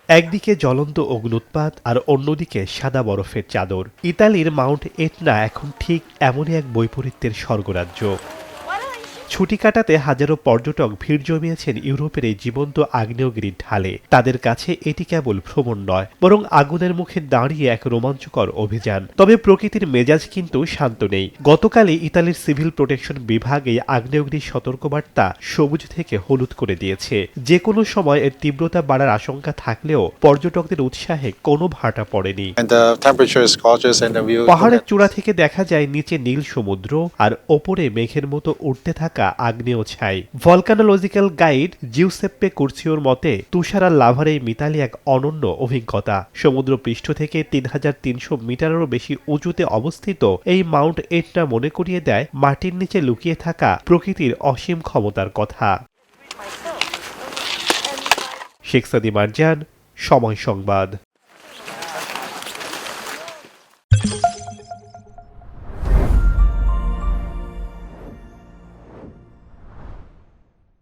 একদিকে জ্বলন্ত অগ্নুৎপাত আর অন্যদিকে সাদা বরফের চাদর। ইতালির মাউন্ট এটনা এখন ঠিক এমনই এক বৈপরীত্যের স্বর্গরাজ্য। ছুটি কাটাতে হাজারো পর্যটক ভিড় জমিয়েছেন ইউরোপের এই জীবন্ত আগ্নেয়গিরির ঢালে। তাদের কাছে এটি কেবল ভ্রমণ নয়, বরং আগুনের মুখে দাঁড়িয়ে এক রোমাঞ্চকর অভিযান। তবে প্রকৃতির মেজাজ কিন্তু শান্ত নেই। গতকালই ইতালির সিভিল প্রোটেকশন বিভাগ এই আগ্নেয়গিরির সতর্কবার্তা সবুজ থেকে হলুদ করে দিয়েছে। যে কোনো সময় এর তীব্রতা বাড়ার আশঙ্কা থাকলেও পর্যটকদের উৎসাহে কোনো ভাটা পড়েনি। পাহাড়ের চূড়া থেকে দেখা যায় নিচে নীল সমুদ্র আর ওপরে মেঘের মতো উঠতে থাকা আগ্নেয় ছাই। ভলকানোলজিক্যাল গাইড জিউসেপ্পে কুর্সিওর মতে তুষার আর লাভার এই মিতালি এক অনন্য অভিজ্ঞতা। সমুদ্র পৃষ্ঠ থেকে ৩৩০০ মিটারেরও বেশি উঁচুতে অবস্থিত এই মাউন্ট এটনা মনে করিয়ে দেয় মাটির নিচে লুকিয়ে থাকা প্রকৃতির অসীম ক্ষমতার কথা। শেখ সাদি মারজান, সময় সংবাদ।